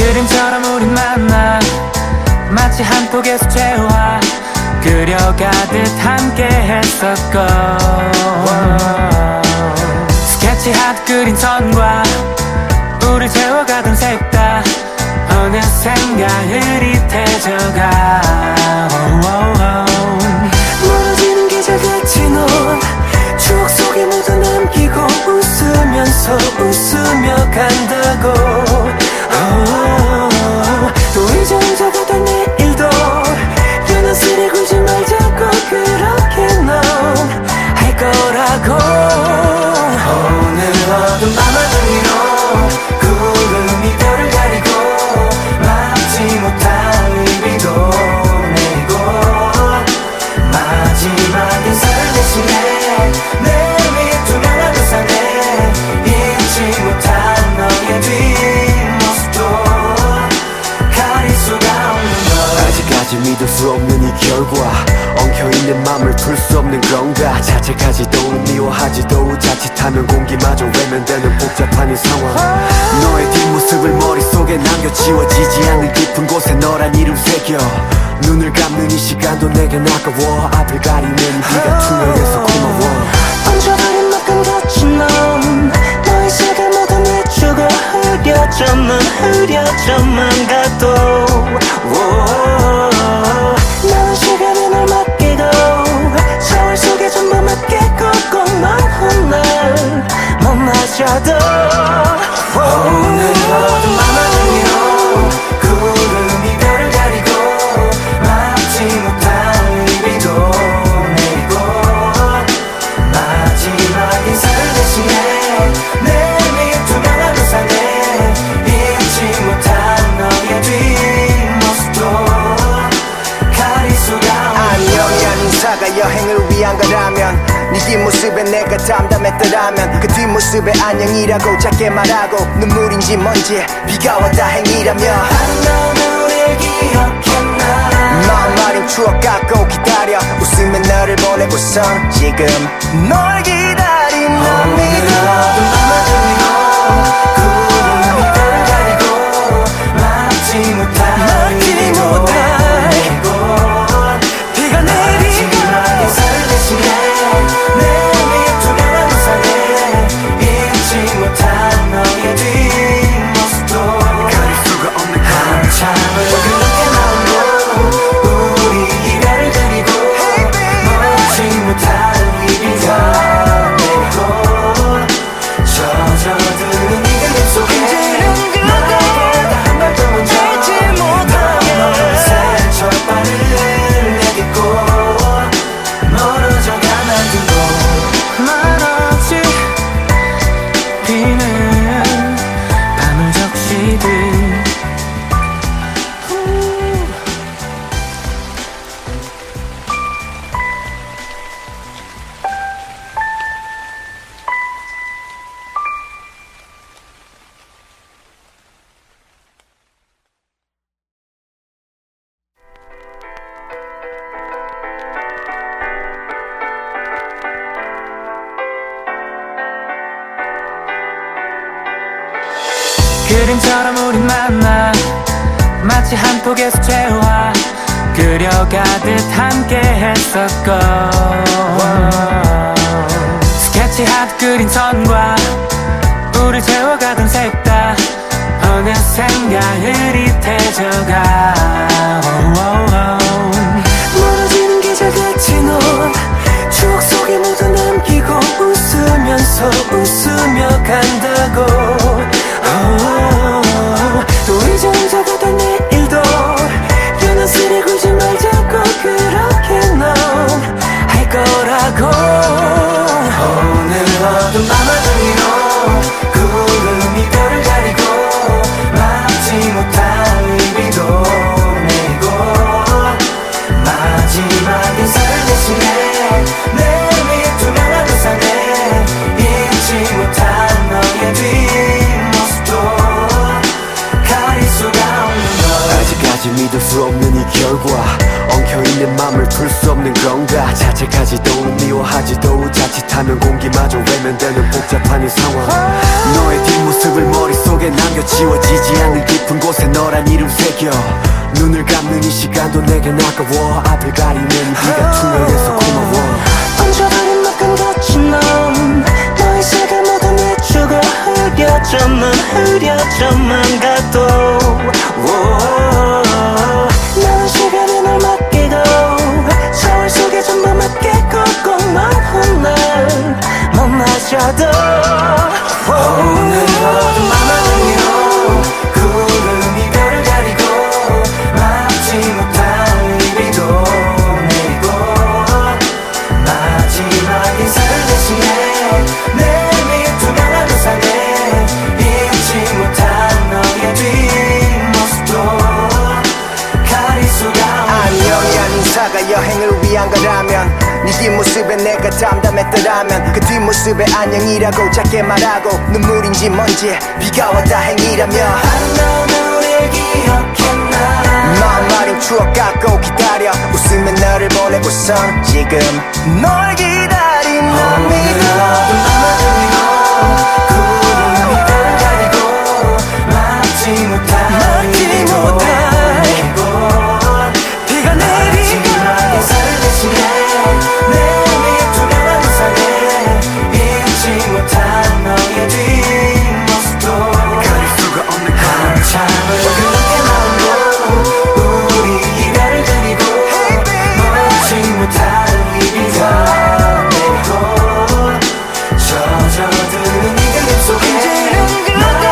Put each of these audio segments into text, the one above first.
그림처럼 우린 만나 마치 한 폭의 수채화 그려가듯 함께 했었고 스케치하듯 그린 선과 우릴 채워가던 색다 어느샌가 흐릿해져가 멀어지는 계절같이 넌 추억 속에 모두 남기고 웃으면서 웃으며 간다고 또 잊어가던 내일도 연한스레 굴지 말자고 그렇게 넌 할 거라고 오늘 어두운 밤하늘 위로 구름이 별을 가리고 막지 못한 이비도 내리고 마지막 인사를 대신해 내 밑 투명한 우산에 잊지 못한 너의 뒷모습도 가릴 수가 없는 걸 아직까지 믿을 수 없는 이 결과 엉켜있는 맘을 풀 수 없는 건가 자책하지도 미워하지도 자칫하면 공기마저 외면되는 복잡한 이 상황 너의 뒷모습을 머릿속에 남겨 지워지지 않는 깊은 곳에 너란 이름 새겨 눈을 감는 이 시간도 내겐 아까워 앞을 가리는 네가 투명해서 고마워 얹어버린 막간같이 넌 너의 색을 모두 내주고 흐려져만 가도 나는 시간에 널 맡기고 서울 속에 전부 맡기고 꼭 넌 훗날 멈춰도 오늘 어두운 밤하늘 위로 구름이 별을 가리고 막지 못한 이비도 내리고 마지막 인사를 대신해 내 밑 투명한 우산에 잊지 못한 너의 뒷모습도 가릴 수가 없는 안녕이란 인사가 여행을 위한 거라면 네 뒷모습에 내가 담담했더라면 그 뒷모습에 안녕이라고 작게 말하고 눈물인지 뭔지 비가 와 다행이라며 아름다운 우릴 기억했나 마음 마린 추억 갖고 기다려 웃으며 너를 보내고서 지금 널 기다린 맘이 어두운 밤하늘 위로 구름이 별을 가리고 막지 못한 이비도 내리고 비가 내리고 마지막 인사를 대신해 내 밑 투명한 우산에 잊지 못한 너의 뒷모습도 가릴 수가 없는 한참을 그렇게 나오고 우리 이별을 그리고 먹지 못한 이비가 내리고 젖어드는 이 그림 속에 나보다 한 발 더 먼저 어느새 첫 발을 내딛고 멀어져가 만들고 말없이 비는 밤을 적시듯 그림처럼 우린 만나 마치 한 폭의 수채화 그려가듯 함께 했었고 스케치하듯 그린 선과 우릴 채워가던 색다 어느샌가 흐릿해져가 멀어지는 계절같이 넌 추억 속에 모두 남기고 웃으면서 웃으며 간다고 또 잊어가던 내일도 연한스레 굴지 말자고 그렇게 넌 할 거라고 오늘 어두운 밤하늘 위로 구름이 별을 가리고 막지 못한 이비도 내리고 맘을 풀 수 없는 건가 자책하지도 미워하지도 자칫하면 공기마저 외면되는 복잡한 이 상황 너의 뒷모습을 머릿속에 남겨 지워지지 않는 깊은 곳에 너란 이름 새겨 눈을 감는 이 시간도 내겐 아까워 앞을 가리는 네가 투명해서 고마워 얹어버린 만큼 거친 넌 너의 색을 모두 내주고 흐려져만 가도 나는 시간에 널 맡기고 서울 속에 전부 맡기고 꼭 넌 훗날 만나셔도 오늘 어둠 밤하늘 위로 구름이 별을 가리고 막지 못한 비도 내리고 마지막 인사를 대신해 내 미투명한 우산에 잊지 못한 너의 뒷모습도 가릴 수가 안녕이 아닌 인사가 여행을 위한 거라면 네 뒷모습에 내가 담담했더라면 그 뒷모습에 안녕이라고 작게 말하고 눈물인지 뭔지 비가 와 다행이라며 아름다운 우리를 기억했나 마음 마린 추억 갖고 기다려 웃으며 너를 보내고선 지금 널 기다린 난 믿어 어둠 밤하늘 위로 구름이 별을 가리고 막지 못한 비도 내리고 비가 내리고 인사를 대신해 내 미투명한 우산에 잊지 못한 너의 뒷모습도 가릴 수가 없는 한참을 그렇게 마음도 우리 이별을 그리고 놓지 못할 이 비가 내리고 젖어드는 이 그림 속에 너보다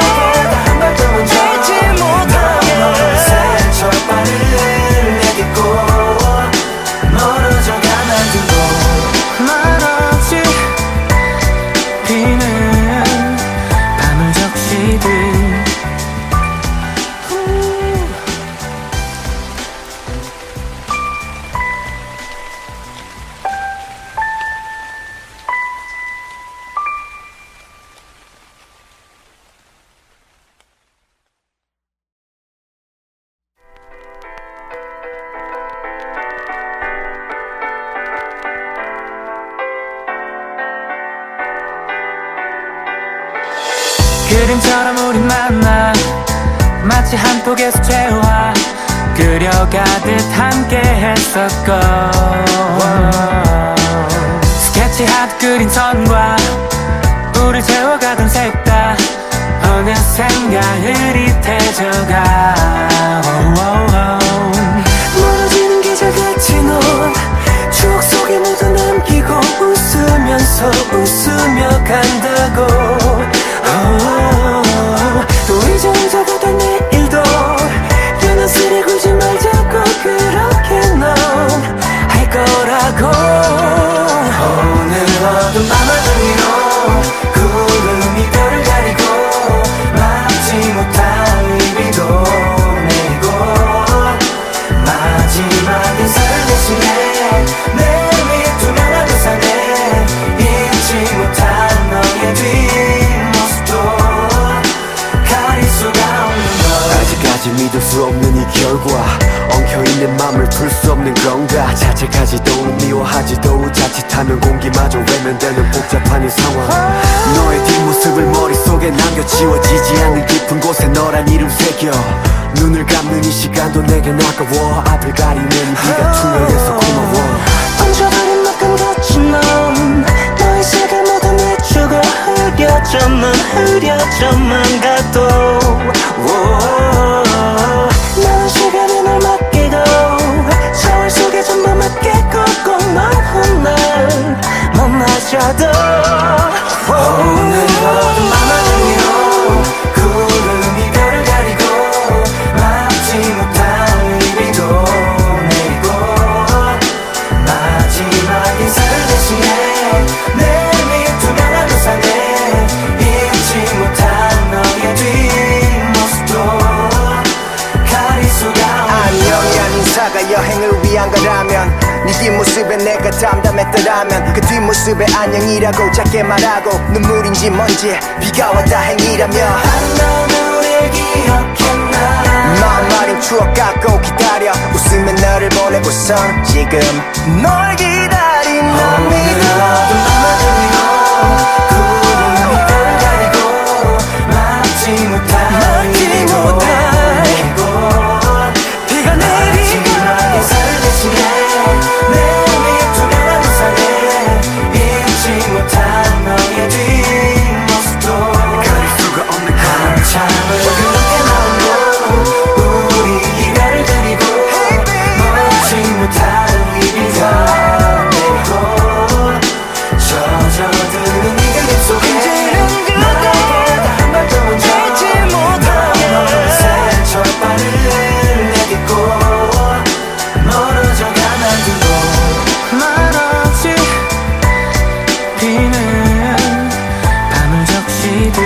한 발 더 먼저 너의 새철바를 내딛고 멀어져가 만들고 말없이 비는 밤을 적시듯 그림처럼 우린 만나 마치 한 폭의 수채화 그려가듯 함께 했었고 스케치하듯 그린 선과 우릴 채워가던 색다 어느샌가 흐릿해져가 멀어지는 계절같이 넌 추억 속에 모두 남기고 웃으면서 웃으며 간다고 또 이제 혼자가 된 내일도 연한스레 굴지 말자고 그렇게 넌 할 거라고 오늘 어두운 밤하늘 위로 구름이 별을 가리고 막지 못한 이 비도 내리고 마지막 인사를 대신해 내 미투명한 우산에 잊지 못한 너의 뒷모습도 가릴 수가 없는 걸 아직까지 믿을 수 없는 이 결과 엉켜있는 맘을 풀 수 없는 건가 자책하지도 미워하지도 자칫하면 공기마저 외면되는 복잡한 이 상황 너의 뒷모습을 머릿속에 남겨 지워지지 않는 깊은 곳에 너란 이름 새겨 눈을 감는 이 시간도 내겐 아까워 앞을 가리는 네가 투명해서 고마워 얹어버린 만큼 거친 넌 너의 색을 모두 내주고 흐려져만 가도 나는 시간에 널 맡기고 서울 속에 전부 맡기고 꼭 넌 훗날 만나셔도 오늘 어둠 밤하늘 위로 구름이 별을 가리고 막지 못한 이 비도 내리고 마지막 인사를 대신해 내 미투명한 우산에 잊지 못한 너의 뒷모습도 가릴 수가 없는 안녕이 아닌 인사가 여행을 위한 거라면 네 뒷모습에 내가 담담했더라면 그 뒷모습에 안녕이라고 작게 말하고 눈물인지 뭔지 비가 와 다행이라며 아름다운 우리를 기억했나 마음 마음마린 추억 갖고 기다려 웃으며 너를 보내고선 지금 널 기다린 난 믿어 구름이 별을 가리고 막지 못할 비가 내리고 햇살 대신에 내 투명한 우산에 잊지 못한 너의 뒷모습도 가릴 수가 없는 한참을 그렇게 나오고 우리 이별을 그리고 먹지 못할 이 비가 내리고 젖어드는 이 그림 속에 나보다 한 발 더 먼저 너새 절반을 내딛고 멀어져 가만두고 말없이 비는 밤을 적시듯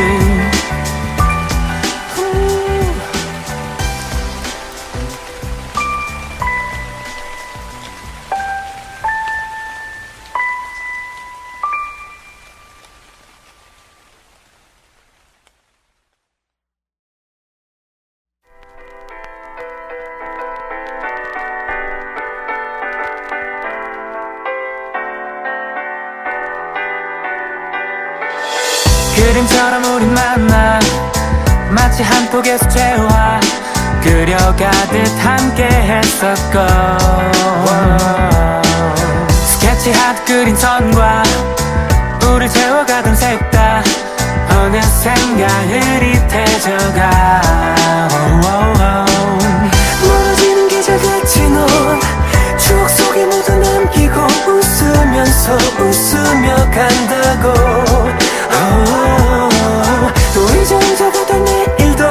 그림처럼 우린 만나 마치 한 폭에서 재화 그려가듯 함께 했었고 스케치하듯 그린 선과 우릴 채워가던 색다 어느샌가 흐릿해져가 멀어지는 계절같이 넌 추억 속에 모두 남기고 웃으면서 웃으며 간다고 또 잊어가던 내일도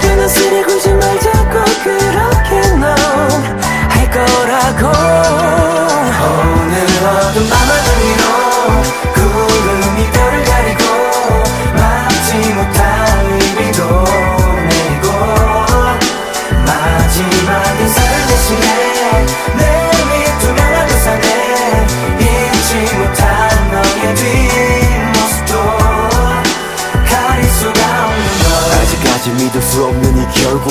연한스레 굴지 말자고 그렇게 넌 할 거라고 오늘 어두운 밤하늘 위로 구름이 별을 가리고 막지 못할 비도 내리고 마지막 인사를 대신해 내 투명한 우산에 잊지 못한 너의 뒷모습도 가릴 수가 없는 걸 아직까지 믿을 수 없는 이 결과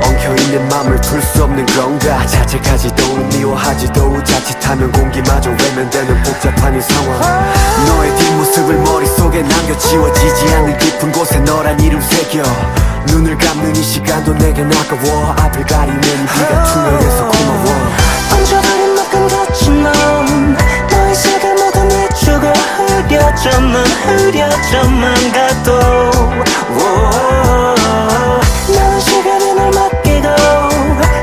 엉켜있는 맘을 풀 수 없는 건가 자책하지도 미워하지도 자칫하면 공기마저 외면되는 복잡한 이 상황 너의 뒷모습을 머릿속에 남겨 지워지지 않는 깊은 곳에 너란 이름 새겨 눈을 감는 이 시간도 내겐 아까워 앞을 가리는 비가 투명해서 고마워 얹어버린 막간 같은 넌 너의 색을 모두 내주고 흐려져만 가도 나는 시간에 널 맡기고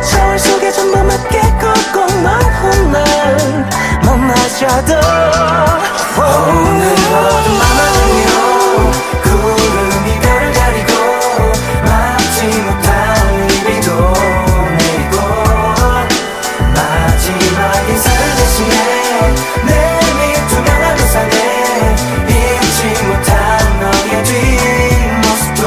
서울 속에 전부 맡기고 꼭 넌 훗날 만나자도 오늘 어두운 밤하늘 위로 구름이 별을 가리고 막지 못할 비도 내리고 마지막 인사를 대신해 내 투명한 우산에 잊지 못한 너의 뒷모습도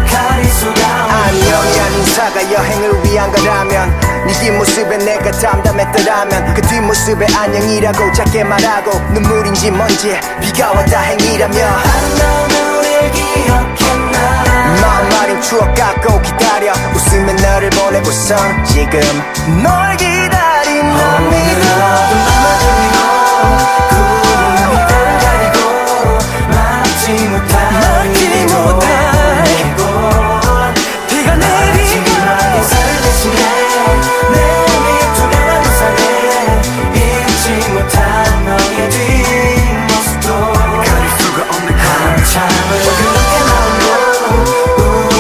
가릴 수가 없는 안녕이란 인사가 여행을 위한 거라면 네 뒷모습에 내가 담담했더라면 그 뒷모습에 안녕이라고 작게 말하고 눈물인지 뭔지 비가 와 다행이라며 아름다운 우릴 기억했나 마음마린 추억 갖고 기다려 웃으며 너를 보내고선 지금 널 기다린 난 믿어 어두운 밤하늘 위로 구름이 별을 가리고 막지 못할 비가 내리고 인사를 대신해 내 투명한 우산에 잊지 못한 너의 뒷모습도 가릴 수가 없는 한참을 그렇게 나오고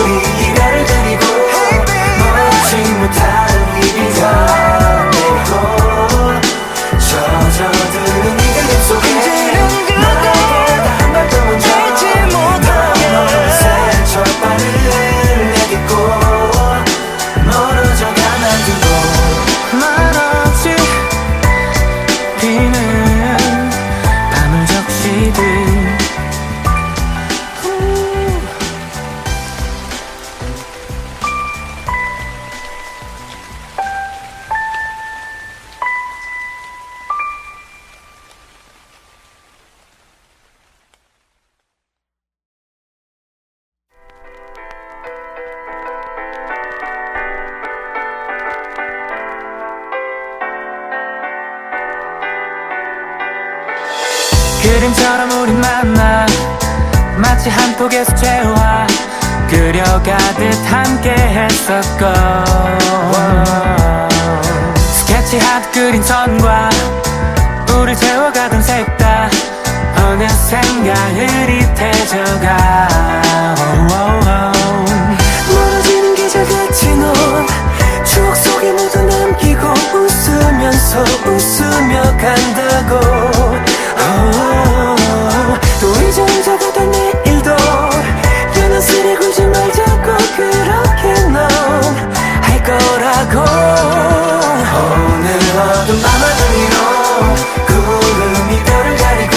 우리 이별을 그리고 먹지 못할 이 비가 그림처럼 우린 만나 마치 한 폭의 수채화 그려가듯 함께 했었고 스케치하듯 그린 선과 우릴 채워가던 색다 어느샌가 흐릿해져가 멀어지는 계절같이 넌 추억 속에 모두 남기고 웃으면서 웃으며 간다고 또 잊어가다 내일도 연한스레 굴지 말자고 그렇게 넌 할 거라고 오늘 어두운 밤하늘 위로 구름이 별을 가리고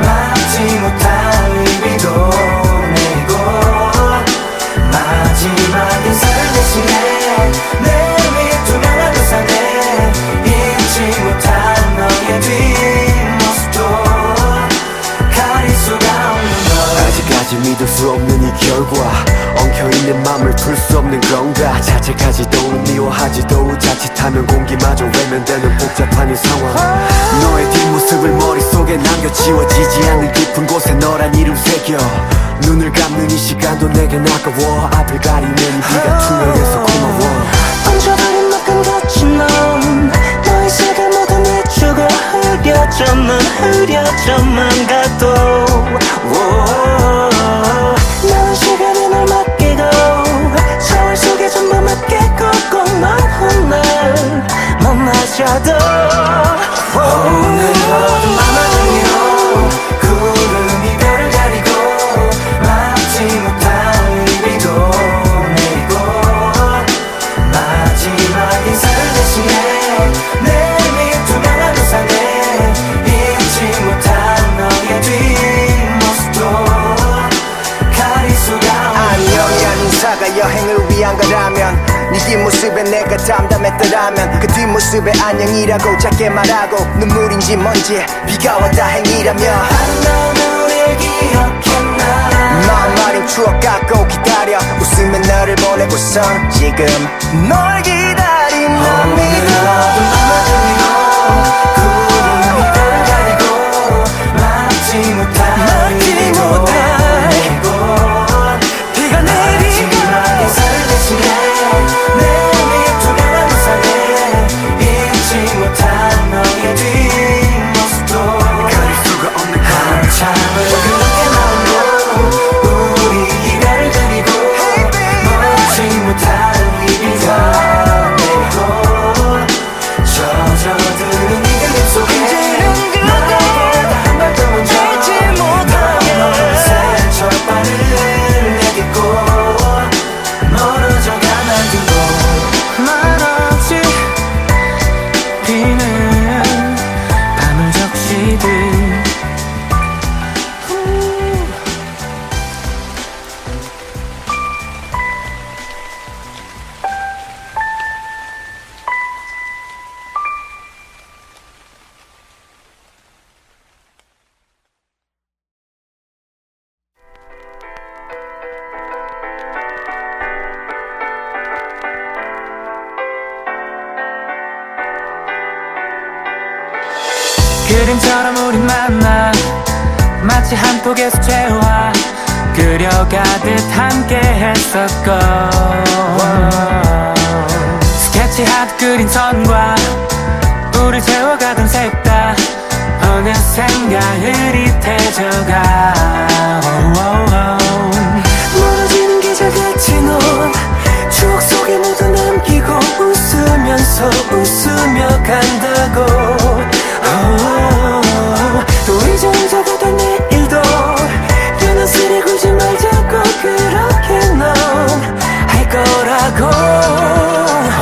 막지 못할 의미도 내리고 마지막 인사를 대신해 내 위 투명한 우산에 잊지 못한 너의 뒷모습도 가릴 수가 없는 걸 아직까지 믿을 수 없는 이 결과 엉켜있는 맘을 풀 수 없는 건가 자책하지도 미워하지도 자칫하면 공기마저 외면되는 복잡한 이 상황 너의 뒷모습을 머릿속에 남겨 지워지지 않는 깊은 곳에 너란 이름 새겨 눈을 감는 이 시간도 내겐 아까워 앞을 가리는 네가 투명해서 고마워 얹혀버린 막간 거친 넌 너의 색을 모두 내주고 흐려져만 가도 나는 시간에 널 맡기고 서울 속에 전부 맡기고 꼭 넌 훗날 만나자도 오늘 어두운 밤하늘 위로 구름이 별을 가리고 막지 못할 의미도 내리고 마지막 인사를 대신해 내 위 투명한 우산에 잊지 못한 너의 뒷모습도 가릴 수가 없는 안녕이란 인사가 여행을 위한 거라면 네 뒷모습에 내가 담담했더라면 그 뒷모습에 안녕이라고 작게 말하고 눈물인지 뭔지 비가 와 다행이라며 아름다운 우릴 기억했나 마음 마린 추억 갖고 기다려 웃으며 너를 보내고서 지금 널 기다린 난 믿어 어두운 밤하늘 위로 구름이 별을 가리고 막지 못할 의미도 내리고 비가 내리고 마지막 인사를 대신해 내 위 투명한 우산에 잊지 못한 너의 뒷모습도 가릴 수가 없는 한참을 그렇게 나오고 우리 이별을 그리고 먹지 못할 의미가 내리고 젖어드는 네 그림 속에 너보다 한 발 더 먼저 어느새 첫 발을 내딛고 멀어져가 만들고 말없이 비는 밤을 적시듯 그림처럼 우린 만나 마치 한 폭의 수채화 그려가듯 함께 했었고 스케치하듯 그린 선과 우릴 채워가던 색다 어느샌가 흐릿해져가 멀어지는 계절같이 넌 추억 속에 모두 남기고 웃으면서 웃으며 간다고 또 잊어가다 내일도 연한스레 굴지 말자고 그렇게 넌 할 거라고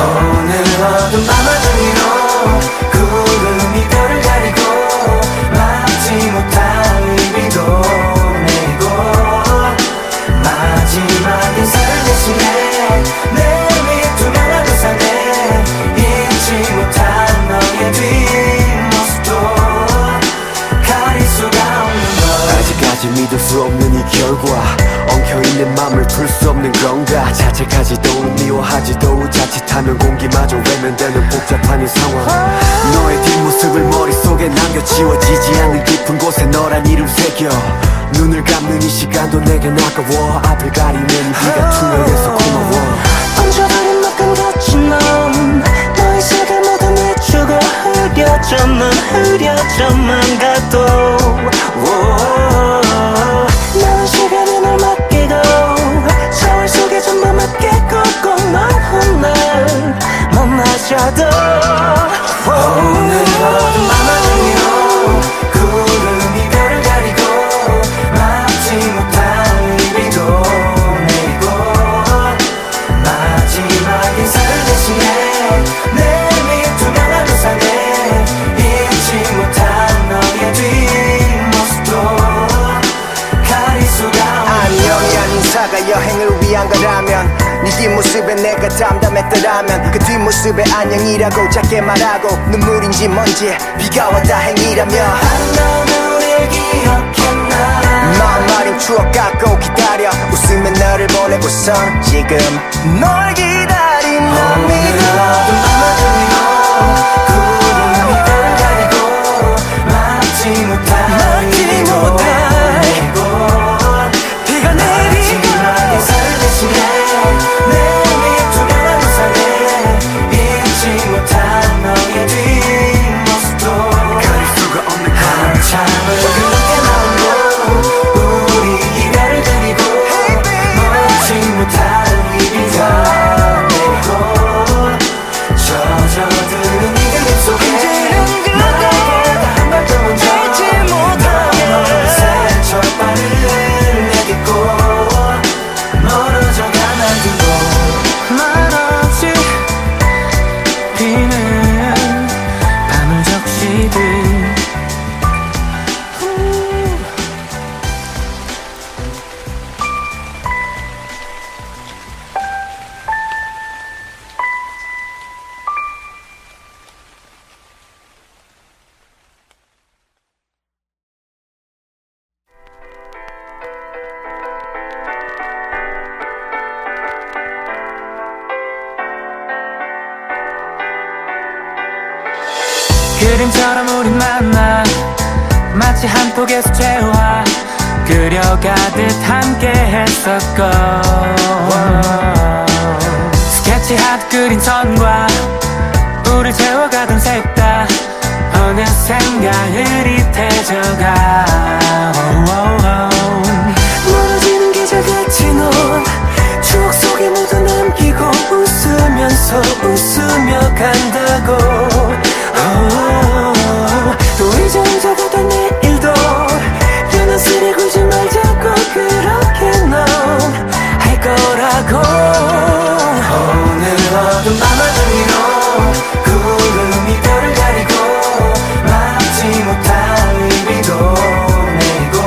오늘 어두운 밤하늘 위로 구름이 별을 가리고 막지 못할 의미도 내리고 마지막 인사를 대신해 내 위 투명한 우산에 잊지 못한 너의 뒷모습도 가릴 수가 없는 걸 아직까지 믿을 수 없는 이 결과 엉켜있는 맘을 풀 수 없는 건가 자책하지도 미워하지도 자칫하면 공기마저 외면되는 복잡한 이 상황 너의 뒷모습을 머릿속에 남겨 지워지지 않는 깊은 깊은 곳에 너란 이름 새겨 눈을 감는 이 시간도 내겐 아까워 앞을 가리는 네가 투명해서 고마워 얹어버린 만큼 갇힌 넌 너의 세계 모두 내주고 흐려져만 가도 나는 시간에 널 맡기고 서울 속에 전부 맡기고 꼭 넌 훗날 만나자도 오늘 어둠 밤하늘 위로 구름이 별을 가리고 막지 못한 비도 내리고 마지막 인사를 대신해 내 밑 투명한 우산에 잊지 못한 너의 뒷모습도 가릴 수가 안녕이란 인사가 여행을 위한 거라면 네 뒷모습에 내가 담담했더라면 그 뒷모습에 안녕이라고 작게 말하고 눈물인지 뭔지 비가 와 다행이라며 아름다운 우리를 기억했나 마음마린 추억 갖고 기다려 웃으며 너를 보내고선 지금 널 기다린 난 믿어 어둠 밤하늘 위로 구름이 별을 가리고 막지 못한 비도 내리고 비가 내리고 마지막 인사를 대신해 내 밑 투명한 우산에 잊지 못한 너의 뒷모습도 가릴 수가 없는 한참을 그렇게 나오고 우리 이별을 그리고 먹지 못한 이 비가 내리고 젖어드는 이 그림 속에 나보다 한 발 더 먼저 너의 철발을 내딛고 멀어져 가만두고 말없이 비는 밤을 적시듯 그림처럼 우린 만나 마치 한 폭의 수채화 그려가듯 함께 했었고 스케치하듯 그린 선과 우릴 채워가던 색다 어느샌가 흐릿해져가 멀어지는 계절 같이 넌 추억 속에 모두 남기고 웃으면서 웃으며 간다고 또 이제 혼자가 된 내일도 연한스레 굴지 말자고 그렇게 넌 할 거라고 오늘 어둠 밤하늘 위로 구름이 별을 가리고 막지 못한 비도 내리고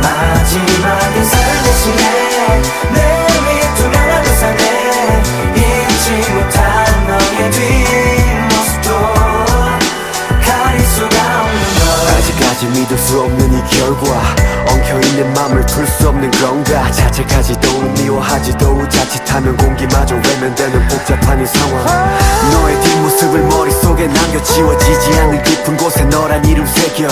마지막 인사를 대신해 내 밑 투명한 우산에 잊지 못한 너의 뒷모습도 가릴 수가 없는 걸 아직까지 믿을 수 없는 이 결과 엉켜있는 맘을 풀 수 없는 건가 자책하지도 미워하지도 자칫하면 공기마저 외면되는 복잡한 이 상황 너의 뒷모습을 머릿속에 남겨 지워지지 않는 깊은 곳에 너란 이름 새겨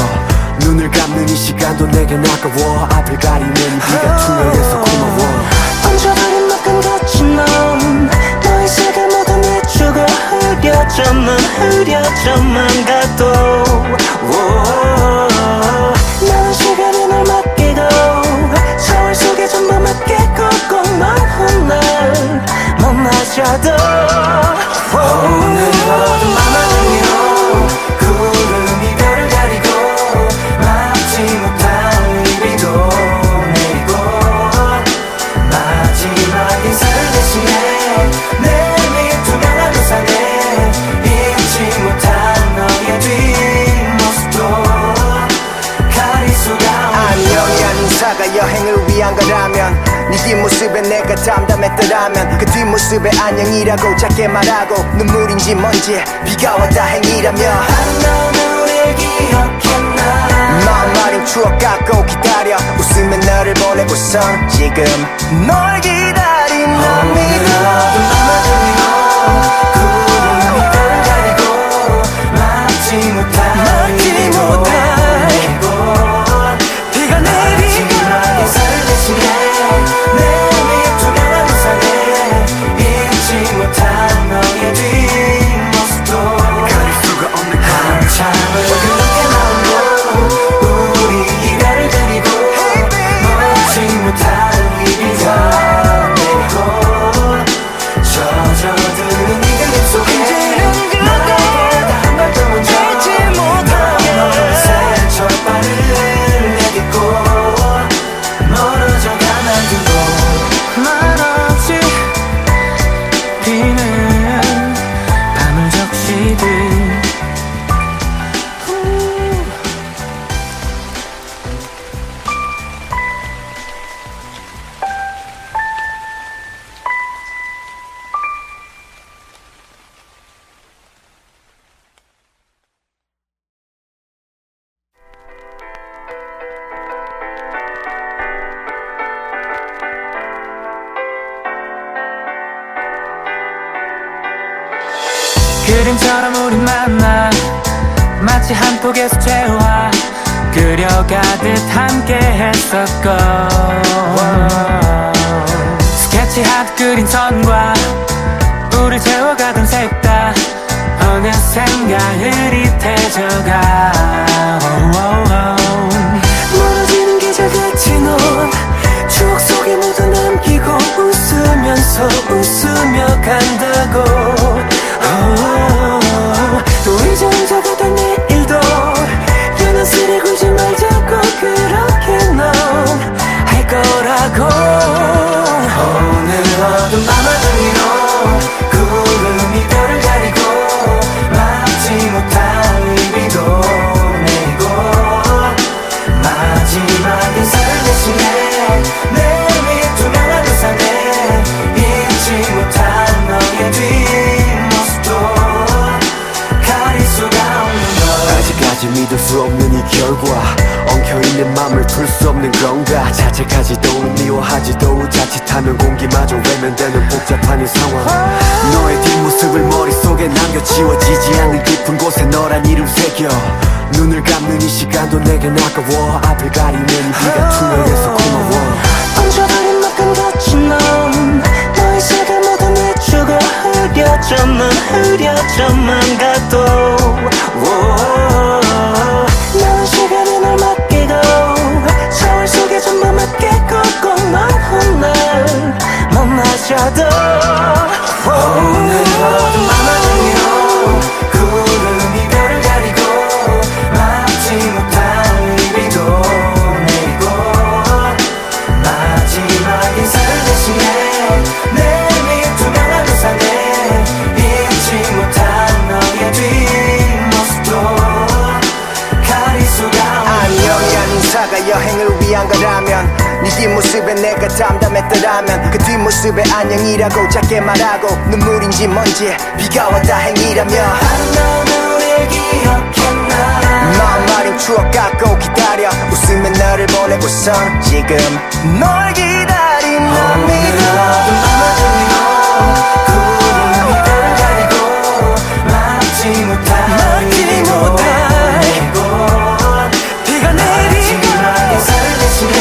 눈을 감는 이 시간도 내겐 아까워 앞을 가리는 네가 투명해서 고마워 얹어버린 만큼 갇힌 넌 너의 세계 모두 내주고 흐려져만 가도 나는 시간에 널 맡기고 서울 속에 전부 맡기고 꼭 넌 훗날 만나자도 오늘 어둠 밤하늘 위로 구름이 별을 가리고 막지 못한 비도 내리고 마지막 인사를 대신해 내 밑 투명한 우산에 잊지 못한 너의 뒷모습도 가릴 수가 없는 안녕이란 인사가 여행을 위한 거라면 네 뒷모습에 내가 담담했더라면 그 뒷모습에 안녕이라고 작게 말하고 눈물인지 뭔지 비가 와 다행이라며 아름다운 우리를 기억했나 마음마린 추억 갖고 기다려 웃으며 너를 보내고선 지금 널 기다린 난 믿어 어둠 밤하늘 위로 구름이 별을 가리고 막지 못한 그림처럼 우린 만나 마치 한 폭에서 재화 그려가듯 함께 했었고 스케치하듯 그린 선과 우릴 채워가던 색다 어느샌가 흐릿해져가 멀어지는 계절같이 넌 추억 속에 모두 남기고 웃으면서 웃으며 간다고 또 이제 혼자 가던 내일도 연한스레 굴지 말자고 그렇게 넌 할 거라고 오늘 어두운 밤하늘 위로 구름이 별을 가리고 막지 못할 일비도 내리고 마지막 인사를 대신해 내 위에 투명한 우산에 잊지 못한 너의 뒷모습도 가릴 수가 없는 걸 아직까지 믿을 수 없는 이 결과 엉켜있는 맘을 풀 수 없는 건가 자책하지도 미워하지도 자칫하면 공기마저 외면되는 복잡한 이 상황 너의 뒷모습을 머릿속에 남겨 지워지지 않는 깊은 곳에 너란 이름 새겨 눈을 감는 이 시간도 내겐 아까워 앞을 가리는 네가 투명해서 고마워 얹혀버린 막간 거친 넌 너의 색을 모두 내주고 흐려져만 가도 나는 시간에 널 맡기고 서울 속에 전부 맡기고 꼭 넌 훗날 만나자도 오늘 어두운 밤하늘 위로 구름이 별을 가리고 막지 못할 일비도 내리고 마지막 인사를 대신해 내 위에 투명한 우산에 잊지 못한 너의 뒷모습도 가릴 수가 안녕이란 인사가 여행을 위한 거라면 네 뒷모습에 내가 담담했더라면 그 뒷모습에 안녕이라고 작게 말하고 눈물인지 뭔지 비가 와 다행이라며 아름다운 우리를 기억했나 마음 아린 추억 갖고 기다려 웃으며 너를 보내고선 지금 널 기다린 맘이 어두운 밤하늘 위로 구름이 별을 가리고 막지 못할 일비도 내리고 비가 내리고 마지막 인사를 대신해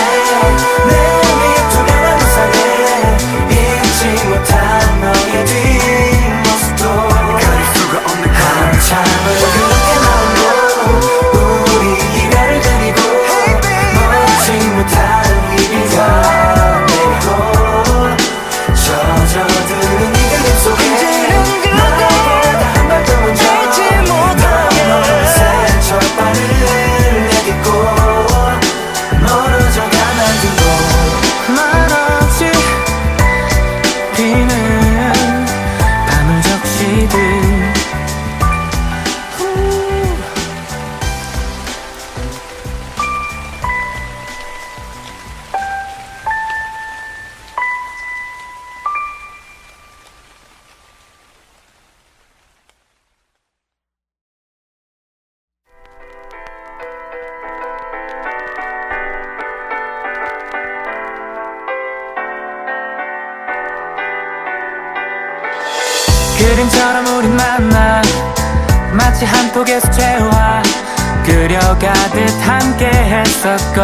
내 위에 투명한 우산에 잊지 못한 너의 뒷모습도 가릴 수가 없는 한참을 그렇게 나오고 우리 이별을 그리고 먹지 못할 일비가 내리고 젖어드는 이 그림 속에 나보다 한 발 더 먼저 넌 어느새 첫발을 내딛고 멀어져가 만들고 말없이 비는 밤을 적시듯 그림처럼 우린 만나 마치 한 폭에서 재화 그려가듯 함께 했었고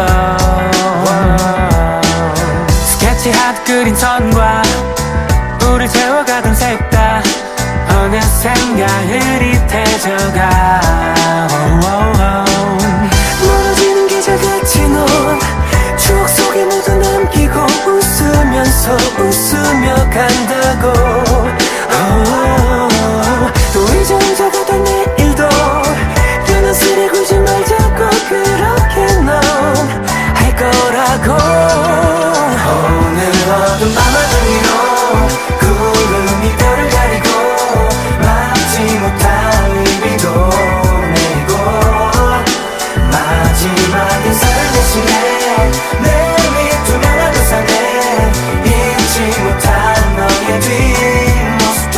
스케치하듯 그린 선과 우릴 채워가던 색다 어느샌가 흐릿해져가 멀어지는 계절같이 넌 추억 속에 모두 남기고 웃으면서 웃으며 간다고 또 이제 혼자 가던 내일도 연한스레 굴지 말자고 그렇게 넌 할 거라고 오늘 어두운 밤하늘 위로 구름이 별을 가리고 막지 못할 일비도 내리고 마지막 인사를 대신해 내 위에 투명한 우산에 잊지 못한 너의 뒷모습도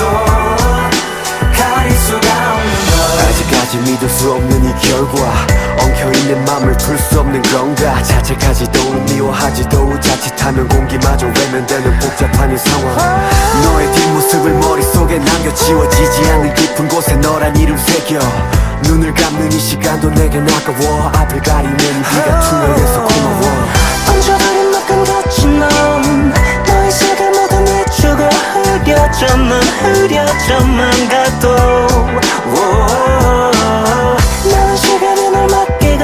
가릴 수가 없는 걸 아직까지 믿을 수 없는 이 결과 엉켜있는 맘을 풀 수 없는 건가 자책하지도 미워하지도 자칫하면 공기마저 외면되는 복잡한 이 상황 너의 뒷모습을 머릿속에 남겨 지워지지 않는 깊은 곳에 너란 이름 새겨 눈을 감는 이 시간도 내겐 아까워 앞을 가리는 네가 투명해서 고마워 얹어버린 막간 거친 넌 너의 색을 모두 내주고 흐려져만 가도 나는 시간에 널 맡기고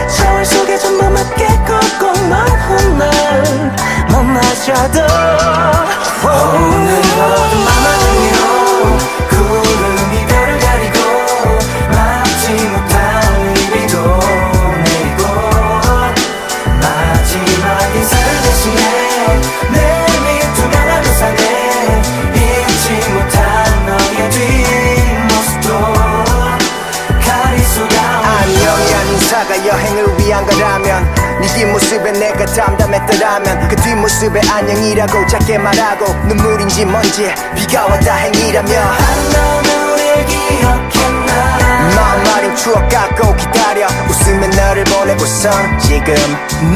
서울 속에 전부 맡기고 꼭 넌 훗날 만나자도 오늘 어둠 밤하늘 위로 구름이 별을 가리고 막지 못한 비도 내리고 마지막 인사를 대신해 내 위에 투명한 우산에 잊지 못한 너의 뒷모습도 가릴 수가 안녕이란 인사가 여행을 위한 거라면 네 뒷모습에 내가 담담했더라면 그 뒷모습에 안녕이라고 작게 말하고 눈물인지 뭔지 비가 와 다행이라며 넌 우릴 기억했나 마음 마린 추억 갖고 기다려 웃으며 너를 보내고선 지금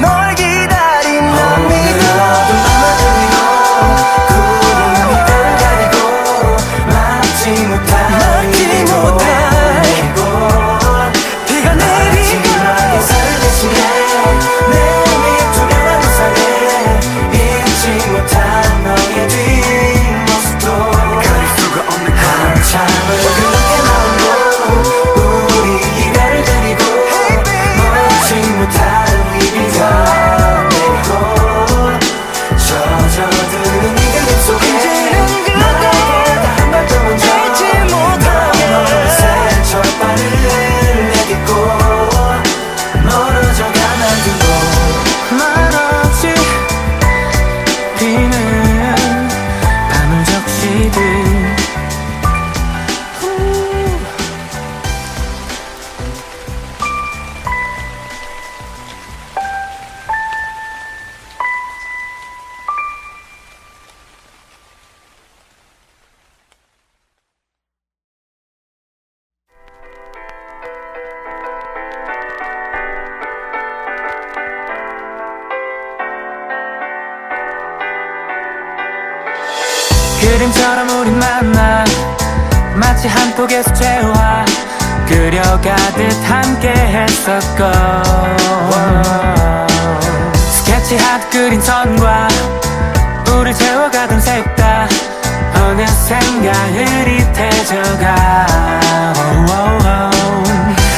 널 기다린 난 믿어 어둠 밤하늘 위로 구름이 별을 가리고 막지 못한 비가 내리고 인사를 대신해 내 위에 투명한 우산에 잊지 못한 너의 뒷모습도 가릴 수가 없는 한참을 그렇게 나오고 우리 이별을 그리고 먹지 못한 이 비가 내리고 젖어드는 이 그림 속에 너에게 한 발도 먼저 너의 첫 발을 내딛고 멀어져가 만들고 말없이 비는 밤을 적시듯 그림처럼 우린 만나 마치 한 폭의 수채화 그려가듯 함께 했었고 스케치하듯 그린 선과 우릴 채워가던 색다 어느샌가 흐릿해져가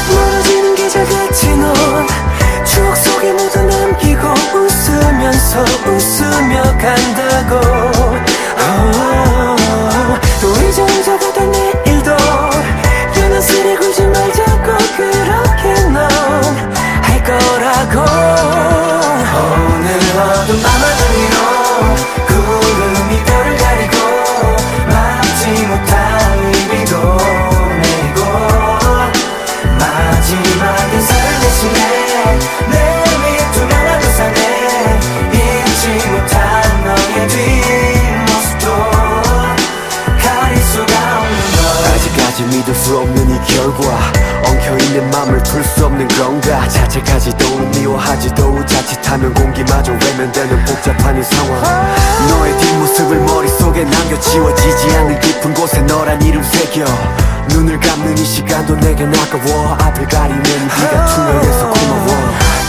멀어지는 계절같이 넌 추억 속에 모두 남기고 웃으면서 웃으며 간다고 또 잊어가던 내일도 연한스레 굴지 말자고 그렇게 넌 할 거라고 오늘 어두운 밤하늘 위로 구름이 별을 가리고 막지 못한 이 비도 내리고 마지막 인사를 대신해 내 위에 투명한 우산에 잊지 못한 너의 뒷모습도 가릴 수가 없는 걸 아직까지 믿을 수 없는 이 결과 엉켜있는 맘을 풀 수 없는 건가 자책하지도 미워하지도 자칫하면 공기마저 외면되는 복잡한 이 상황 너의 뒷모습을 머릿속에 남겨 지워지지 않는 깊은 곳에 너란 이름 새겨 눈을 감는 이 시간도 내겐 아까워 앞을 가리는 네가 투명해서 고마워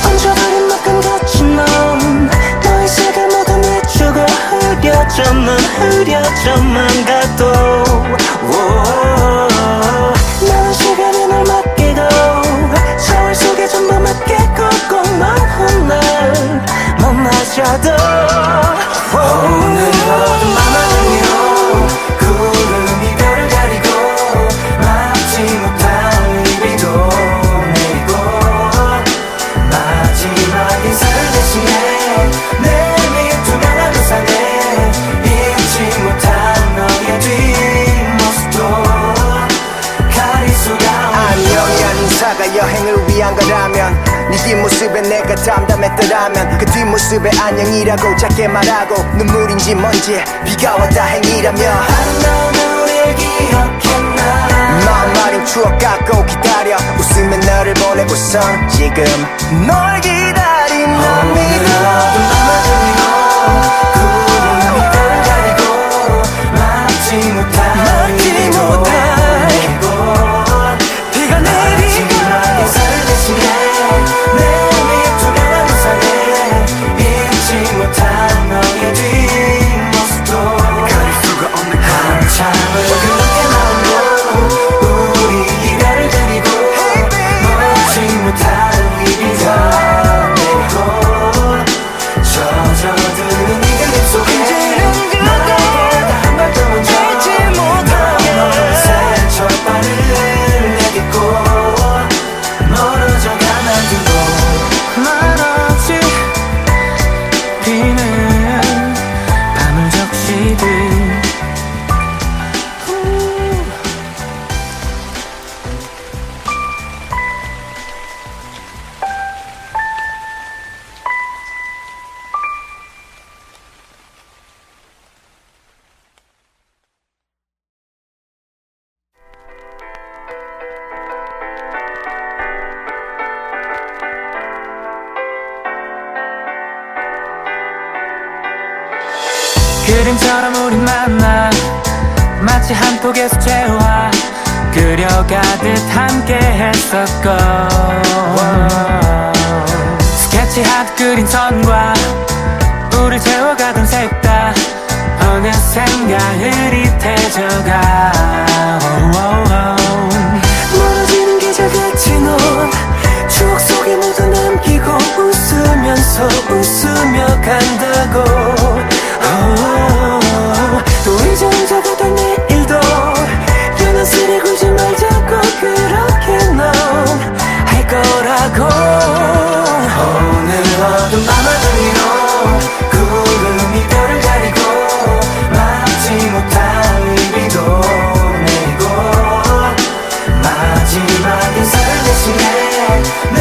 얹어버린 막간 거친 넌 너의 색을 모두 내주고 흐려져만 가도 나는 시간에 널 맡기고 서울 속에 전부 맡기고 꼭 넌 훗날 만나자도 오늘 어둠 밤하늘 위로 구름이 별을 가리고 막지 못한 이 비도 내리고 마지막 인사를 대신해 내 위에 투명한 우산에 잊지 못한 너의 뒷모습도 가릴 수가 안녕이란 인사가 여행을 위한 거라면 네 뒷모습에 내가 담담했더라면 그 뒷모습에 안녕이라고 작게 말하고 눈물인지 뭔지 비가 와 다행이라며 넌 우릴 기억했나 마음 마린 추억 갖고 기다려 웃으며 너를 보내고선 지금 널 기다린 난 믿어 어둠 밤하늘 위로 구름이 별을 가리고 막지 못한 이 비도 내리고 그림처럼 우린 만나 마치 한 폭의 수채화 그려가듯 함께 했었고 스케치하듯 그린 선과 우릴 채워가던 색다 어느샌가 흐릿해져가 멀어지는 계절 같이 넌 추억 속에 모두 남기고 웃으면서 웃으며 간다고 또 이제 혼자가던 내일도 연한스레 굴지 말자고 그렇게 넌 할 거라고 오늘 어둠 밤하늘로 구름이 별을 가리고 막지 못할 비도 내리고 마지막 인사를 대신해 내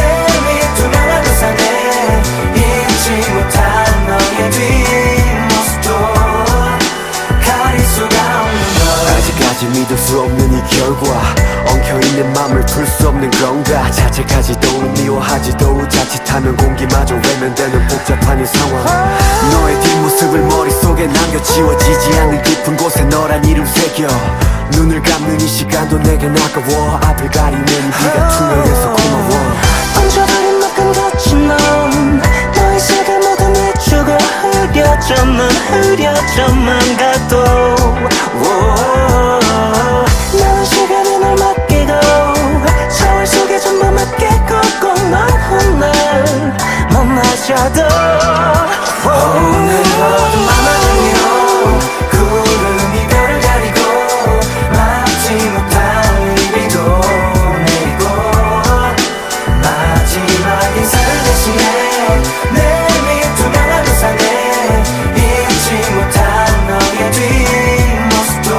밑 투명한 우산에 잊지 못한 너의 뒷모습도 가릴 수가 없는 걸 아직까지 믿을 수 없는 이 결과 엉켜있는 맘을 풀 수 없는 건가 자책하지도 미워하지도 자칫하면 공기마저 외면되는 복잡한 이 상황 너의 뒷모습을 머릿속에 남겨 지워지지 않는 깊은 곳에 너란 이름 새겨 눈을 감는 이 시간도 내겐 아까워 앞을 가리는 이 비가 투명해서 고마워 얹어버린 막간 같이 넌 너의 색을 모두 내주고 흐려져만 가도 나는 시간에 널 맡기고 저울 속에 전부 맡기고 꼭 넌 훗날 만나자도 오늘 어둠 밤하늘로 구름이 별을 가리고 막지 못할 비도 내리고 마지막 인사를 대신해 내 밑 투명한 우산에 잊지 못한 너의 뒷모습도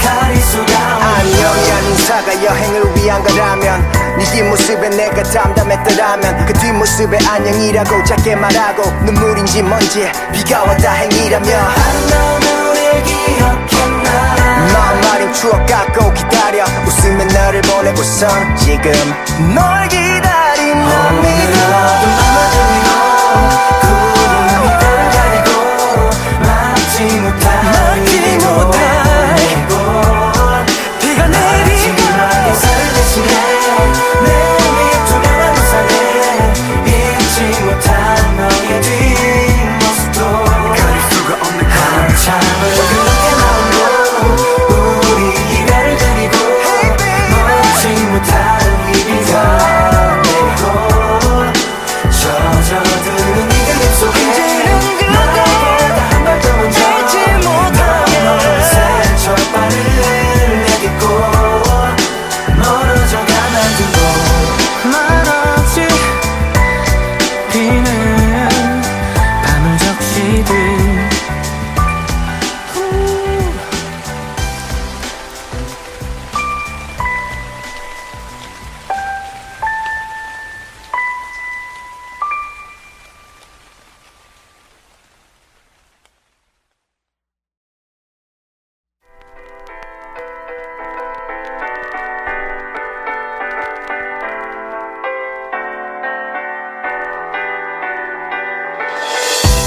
가릴 수가 없는 안녕이란 인사가 여행을 위한 거라면 네 뒷모습에 내가 담담했더라면 그 뒷모습에 안녕이라고 작게 말하고 눈물인지 뭔지 비가 와 다행이라며 아름다운 우리를 기억했나 마음 마린 추억 갖고 기다려 웃으며 너를 보내고선 지금 널 기다린 맘이 어둠 밤하늘로 구름이 별을 가리고 막지 못할 비도 내리고 비가 내리고 마지막 인사를 대신해 내 밑 투명한 우산에 잊지 못한 너의 뒷모습도 가릴 수가 없는 한참을 그렇게 나오고 우리 이별을 그리고 먹지 못할 이 비가 내리고 젖어드는 이 그림 속에 너보다 한 발 더 먼저 너의 상처발을 내딛고 멀어져 가만두고 말없이 비는 밤을 적시듯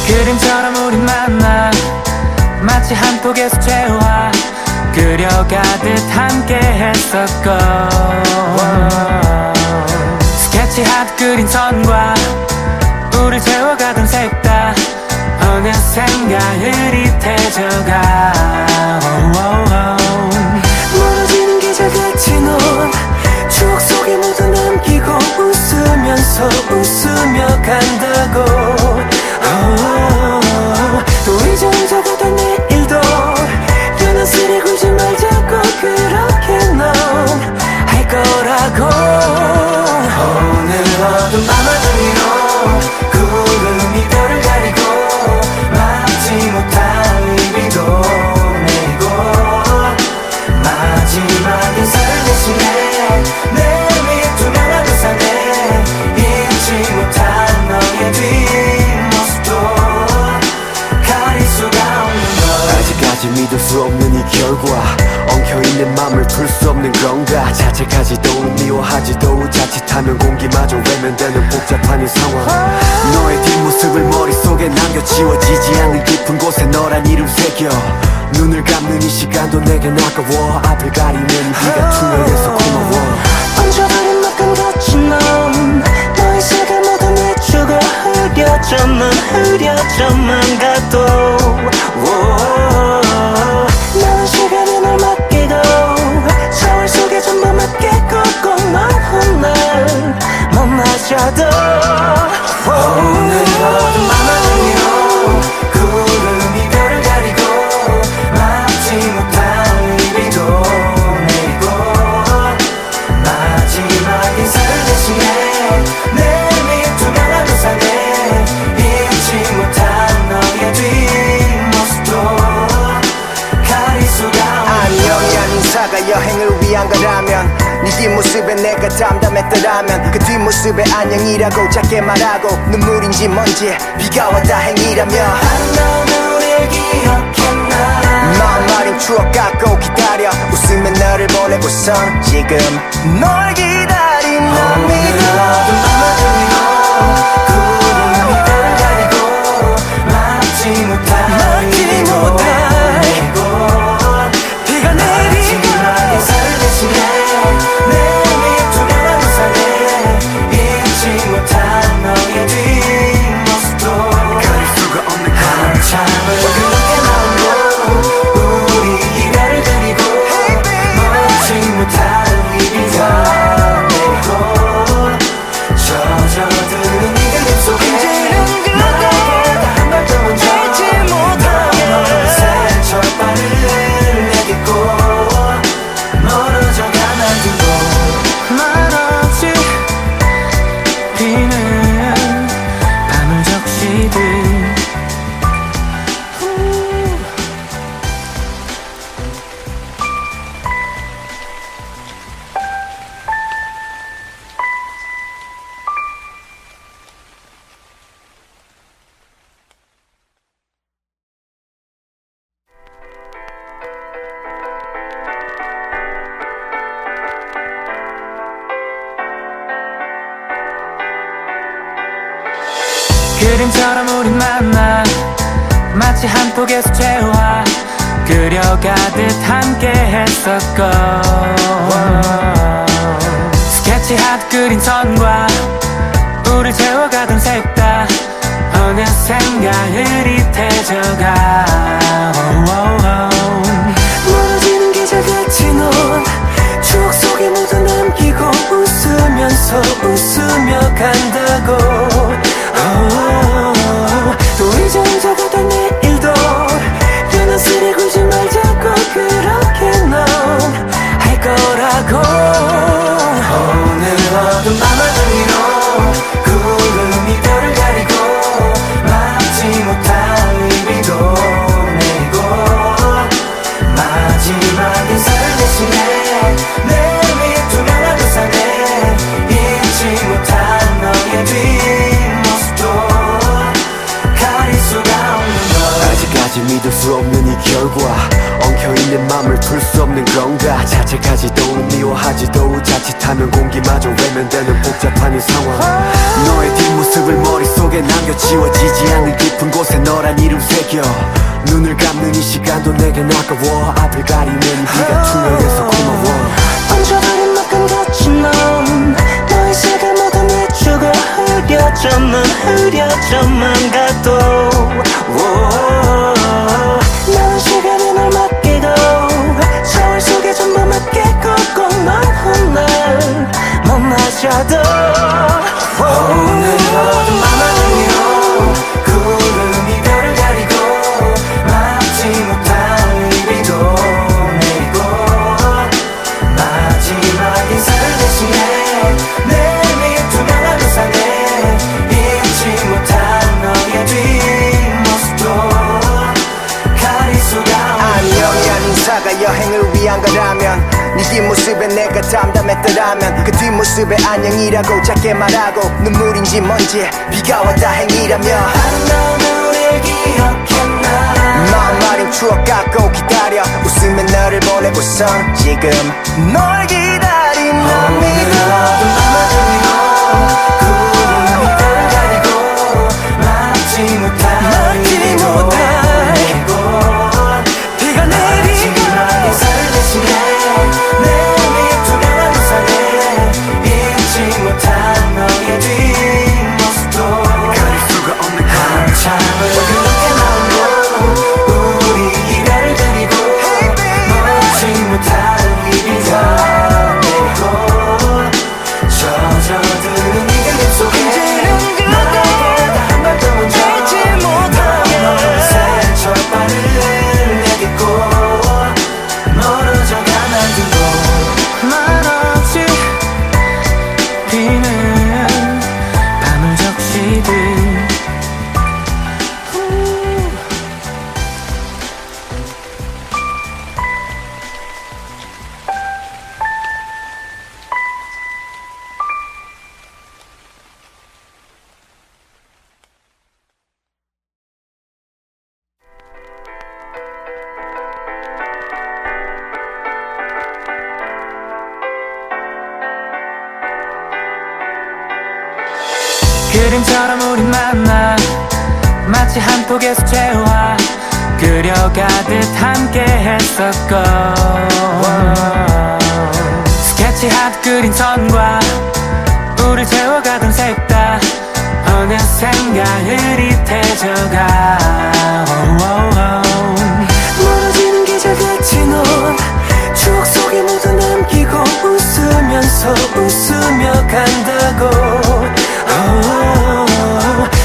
그림처럼 우린 만나 마치 한 폭의 수채화 그려가듯 함께 했었고 스케치하듯 그린 선과 우릴 채워가던 색다 어느샌가 흐릿해져가 멀어지는 계절 같이 넌 추억 속에 모두 남기고 웃으면서 웃으며 간다고 또 이제 혼자가던 내일도 연한스레 굴지 말자고 그렇게 넌 할 거라고 오늘 어둠 밤하늘로 구름이 별을 가리고 막지 못할 비도 내리고 수 없는 건가 자책하지도 미워하지도 자칫하면 공기마저 외면되는 복잡한 이 상황 너의 뒷모습을 머릿속에 남겨 지워지지 않는 깊은 곳에 너란 이름 새겨 눈을 감는 이 시간도 내겐 아까워 앞을 가리는 네가 투명해서 고마워 얹어버린 막간 거친 넌 너의 색을 모두 내주고 흐려져만 가도 나는 시간에 널 맡기고 서울 속에 전부 맡기고 꼭 넌 훗날 만나자도 오늘 어둠 밤하늘 위로 구름이 별을 가리고 막지 못한 비도 내리고 마지막 인사를 대신해 내 미투명한 우산에 잊지 못한 너의 뒷모습도 가릴 수가 안녕이란 인사가 여행을 위한 거라면 네 뒷모습에 내가 담담했더라면 그 뒷모습에 안녕이라고 작게 말하고 눈물인지 뭔지 비가 와 다행이라며 넌 우릴 기억했나 마음 마린 추억 갖고 기다려 웃으며 너를 보내고선 지금 널 기다린 난 믿어 어둠 밤하늘 위로 구름이 별을 가리고 막지 못한 비도 내리고 비가 내리고 마지막 인사를 대신해 내 미투명한 우산에 잊지 못한 너의 뒷모습도 가릴 수가 없는 한참을 그렇게 나오고 우리 이별을 그리고 먹지 못한 이 비가 내리고 젖어드는 이 그림 속에 나에게 한 발 더 먼저 너의 새철바를 내딛고 멀어져가 난 두고 말없이 비는 밤을 적시듯 그림처럼 우린 만나 마치 한 폭의 수채화 그려가듯 함께 했었고 스케치하듯 그린 선과 우릴 채워가던 색다 어느샌가 흐릿해져가 멀어지는 계절같이 넌 추억 속에 모두 남기고 웃으며 간다고 또 이제 잊어가던 내일도 연한스레 굴지 말자고 그렇게 넌 할 거라고 오늘 어둠 밤하늘 위로 구름이 별을 가리고 막지 못한 이 비도 내리고 마지막 인사를 대신해 내 미투명한 우산에 잊지 못한 너의 뒷모습도 가릴 수가 없는 것 아직까지 믿을 수 없는 이 결과 엉켜있는 맘을 풀 수 없는 건가 자책하지도 미워하지도 자칫하면 공기마저 외면되는 복잡한 이 상황 너의 뒷모습을 머릿속에 남겨 지워지지 않는 깊은 곳에 너란 이름 새겨 눈을 감는 이 시간도 내겐 아까워 앞을 가리는 네가 투명해서 고마워 얹어버린 막간 거친 넌 너의 색을 모두 내주고 흐려져만 가도 나는 시간에 널 맡기고 서울 속에 전부 맡기고 꼭 넌 훗날 만나자도 오늘 어둠 밤하늘 위로 구름이 별을 가리고 막지 못한 이 비도 내리고 마지막 인사를 대신해 내 미투명한 우산에 잊지 못한 너의 뒷모습도 가릴 수가 안녕이란 인사가 여행을 위한 거라면 네 뒷모습에 내가 담담했더라면 그 뒷모습에 안녕이라고 작게 말하고 눈물인지 뭔지 비가 와 다행이라며 넌 우릴 기억했나 마음 마린 마린 추억 갖고 기다려 웃으며 너를 보내고선 지금 널 기다린 난 믿어 어두운 밤을 그리고 구름이 별을 가리고 막지 못할 비도 내리고 비가 내리고 마지막 인사를 대신해 내 투명한 우산에 잊지 못한 너의 뒷모습도 가릴 수가 없는 한참을 그렇게 나오고 우리 이별을 그리고 먹지 못할 이 비가 내리고 젖어드는 이 그림 속에 너에게 한 발 더 먼저 너의 첫발을 내딛고 멀어져 가만 두고 말없이 비는 밤을 적시듯 그림처럼 우린 만나 마치 한 폭의 수채화 그려가듯 함께 했었고 스케치하듯 그린 선과 우릴 채워가던 색다 어느샌가 흐릿해져가 멀어지는 계절같이 넌 추억 속에 모두 남기고 웃으면서 웃으며 간다고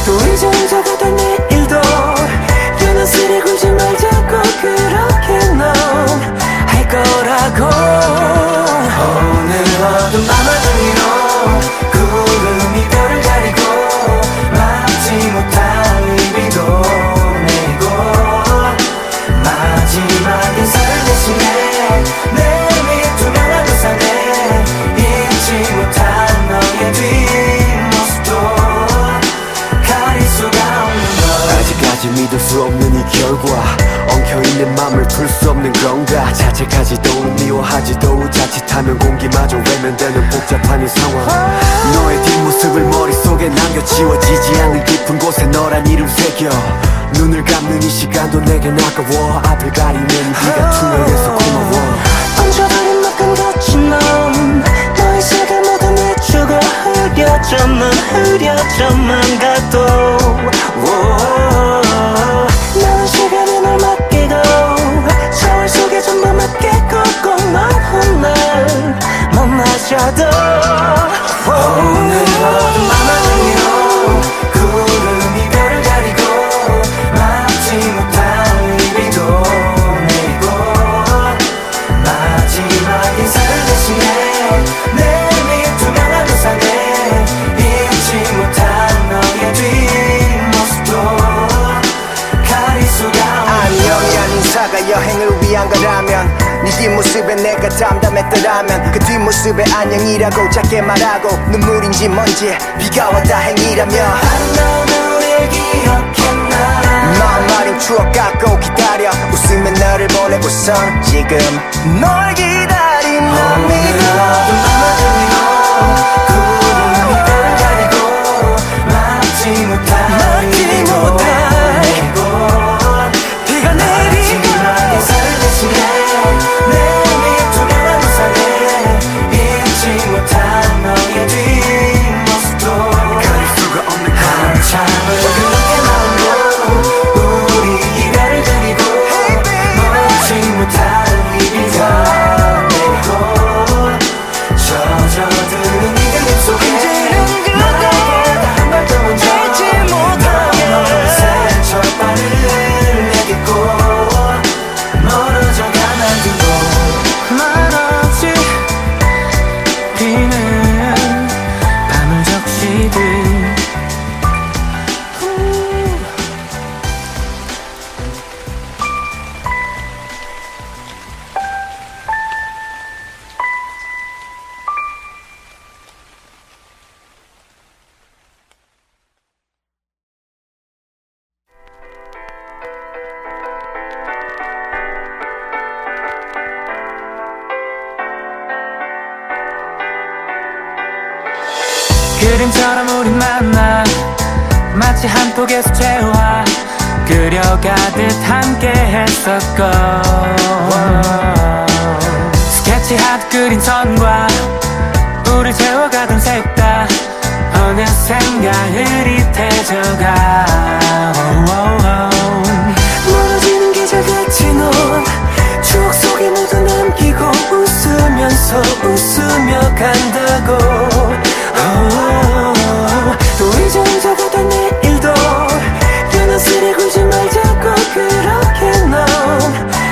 또 이제 혼자가다 내일도 연한스레 굴지 말자고 그렇게 넌 할 거라고 오늘 어두운 밤하늘로 구름이 별을 가리고 막지 못할 이 비도 내리고 마지막 인사를 대신해 내 투명한 우산에 잊지 못한 너의 뒷모습도 가릴 수가 없는 걸 아직까지 믿을 수 없는 이 결과 엉켜있는 맘을 풀 수 없는 건가 자책하지도 미워하지도 자칫하면 공기마저 외면되는 복잡한 이 상황 너의 뒷모습을 머릿속에 남겨 지워지지 않는 깊은 곳에 너란 이름 새겨 눈을 감는 이 시간도 내겐 아까워 앞을 가리는 네가 투명해서 고마워 얹어버린 만큼 거친 넌 너의 색을 모두 내주고 흐려져만 가도 나는 시간에 널 맡기고 서울 속에 전부 맡기고 꼭넌 훗날 못 마셔도 오늘 어두운 밤하늘로 구름이 별을 가리고 막지 못할 이 비도 내리고 마지막 인사를 대신해 내 투명한 우산에 잊지 못한 너의 뒷모습도 가릴 수가 없는 안녕이란 인사가 여행을 위한 거라면 네 뒷모습에 내가 담담했더라면 그 뒷모습에 안녕이라고 작게 말하고 눈물인지 뭔지 비가 와 다행이라며 아름다운 우리를 기억했나 마음 마린 추억 갖고 기다려 웃으며 너를 보내고선 지금 널 기다린 난 믿어 어두운 밤하늘로 구름이 별을 가리고 막지 못할 비도 내리고 비가 내리고 마지막 인사를 대신해 내 투명한 우산에 잊지 못한 너의 뒷모습도 가릴 수가 없는 한참을 그렇게 나오고 우리 이별을 그리고 먹지 못할 이 비가 내리고 그림처럼 우린 만나 마치 한 폭의 수채화 그려가듯 함께 했었고 스케치하듯 그린 선과 우릴 채워가던 색다 어느샌가 흐릿해져가 멀어지는 계절같이 넌 추억 속에 모두 남기고 웃으면서 웃으며 간다고 또 잊어가던 내일도 연한스레 굴지 말자고 그렇게 넌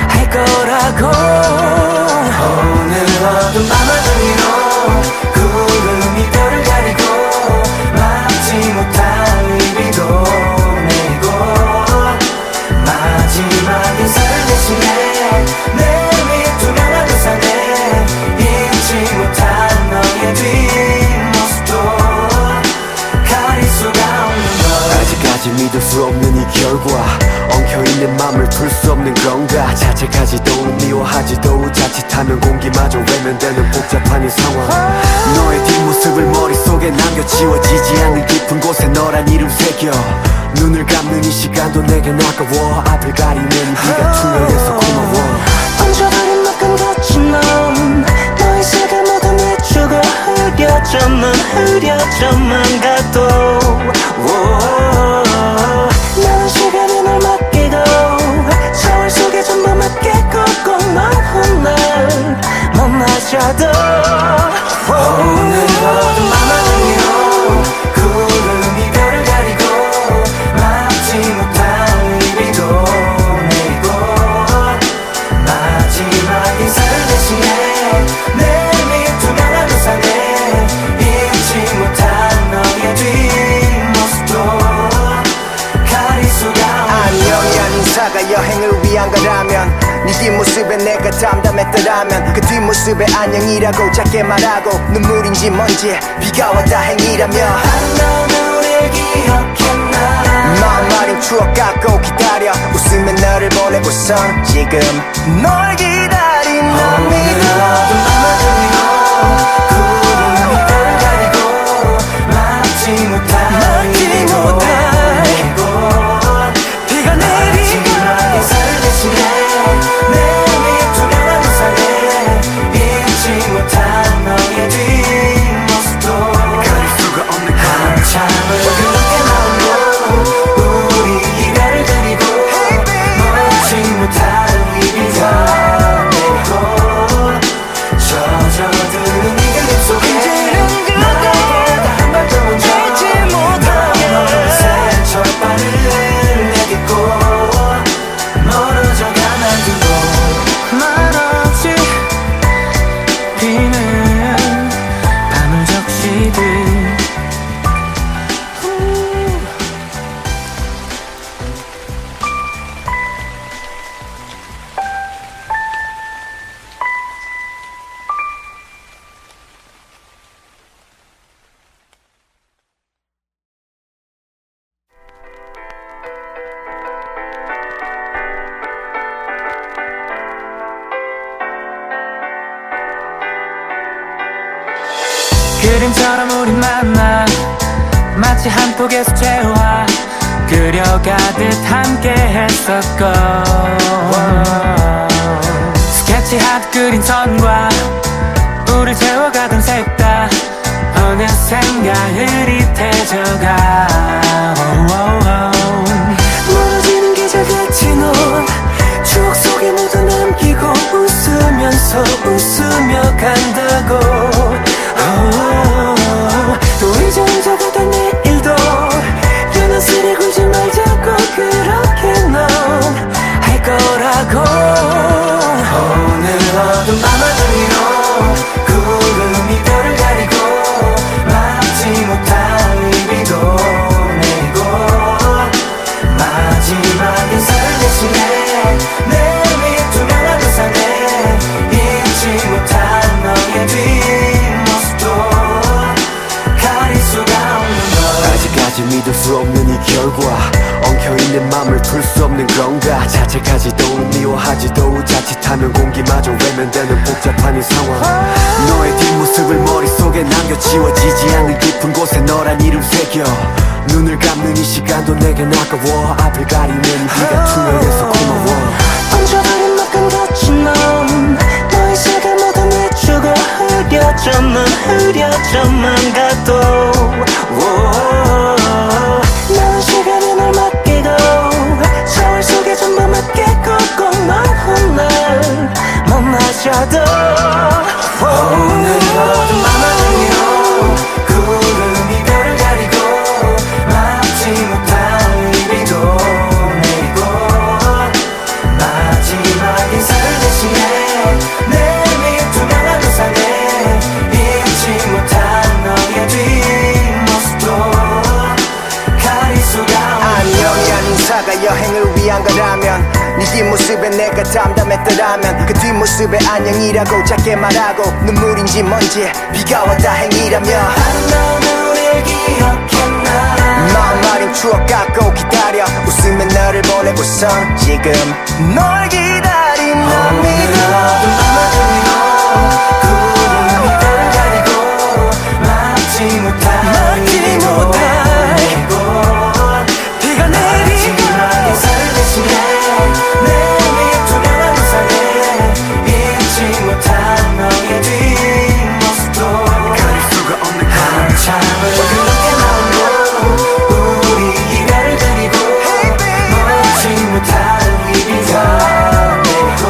할 거라고 오늘 어두운 밤하늘 위로 구름이 별을 가리고 막지 못할 일비도 내리고 마지막 인사를 대신해 내 밑 투명한 우산에 잊지 못한 너의 뒷모습도 가릴 수가 없는 걸 아직까지 믿을 수 없는 이 결과 엉켜있는 맘을 풀 수 없는 건가 자책하지도 미워하지도 자칫하면 공기마저 외면되는 복잡한 이 상황 너의 뒷모습을 머릿속에 남겨 지워지지 않는 깊은 곳에 너란 이름 새겨 눈을 감는 이 시간도 내겐 아까워 앞을 가리는 비가 투명해서 고마워 얹어버린 막간같이 넌 너의 색을 모두 내주고 흐려져만 가도 나는 시간에 널 맡기고 서울 속에 전부 맡기고 꼭 넌 훗날 만나자도 오늘 어두운 밤하늘 위로 구름이 별을 가리고 막지 못할 일비도 내리고 마지막 인사를 대신해 내 밑 투명한 우산에 잊지 못한 너의 뒷모습도 가릴 수가 안녕이 아닌 인사가 여행을 위한 거라면 네 뒷모습에 내가 담담했더라면 그 뒷모습에 안녕이라고 작게 말하고 눈물인지 뭔지 비가 와 다행이라며 넌 우릴 기억했나 마음 아린 추억 갖고 기다려 웃으며 너를 보내고선 지금 널 기다린 난 믿어 어두운 밤하늘 위로 구름이 별을 가리고 막지 못할 일비도 내리고 비가 내리고 마지막 인사를 대신해 내 밑 투명한 우산에 잊지 못한 너의 뒷모습도 가릴 수가 없는 한참을 그렇게 나오고 우리 이별을 그리고 멈지 못할 일비가 내리고 젖어드는 이 그림 속에 나보다 한 발 더 먼저 넌 어느새 철바를 내딛고 멀어져가 난 두고 말없이 비는 밤을 적시듯 그림처럼 우린 만나 마치 한 폭의 수채화 그려가듯 함께 했었고 스케치하듯 그린 선과 우릴 채워가던 색다 어느샌가 흐릿해져가 멀어지는 계절같이 넌 추억 속에 모두 남기고 웃으면서 웃으며 간다고 또 잊어가던 내일도 연한스레 굴지 말자고 그렇게 넌 할 거라고 오늘 어두운 밤하늘 위로 구름이 별을 가리고 막지 못할 일비도 내리고 마지막 인사를 대신해 내 밑 투명한 우산에 잊지 못한 너의 뒷모습도 가릴 수가 없는 걸 아직까지 믿을 수 없는 이 결과 엉켜있는 맘을 풀 수 없는 건가 자책하지도 미워하지도 자칫하면 공기마저 외면되는 복잡한 이 상황 너의 뒷모습 모습을 머릿속에 남겨 지워지지 않는 깊은 곳에 너란 이름 새겨 눈을 감는 이 시간도 내겐 아까워 앞을 가리는 네가 투명해서 고마워 얹어버린 막간 거친 넌 너의 색을 모두 내주고 흐려져만 가도 나는 시간에 널 맡기고 서울 속에 전부맞게 꼭꼭 넌 날 못마셔도 오늘 어둠 밤하늘 위로 구름이 별을 가리고 막지 못할 비도 내리고 마지막 인사를 대신해 내 밑 투명한 우산에 잊지 못한 너의 뒷모습도 가릴 수가 안녕이란 인사가 여행을 위한 거라면 네 뒷모습에 내가 담담했더라면 그 뒷모습에 안녕이라고 작게 말하고 눈물인지 뭔지 비가 와 다행이라며 아름다운 우리를 기억했나 마음 마린 추억 갖고 기다려 웃으며 너를 보내고서 지금 널 기다린 맘이 오늘 어둠 밤하늘 위로 구름이 별을 가리고 막지 못할 비도 내리고 비가 내리고 마지막 인사를 대신해 내 밑 투명한 우산에 잊지 못한 너의 뒷모습도 가릴 수가 없는 한참을 그렇게 나오고 우리 이별을 그리고 먹지 못할 이 비가 내리고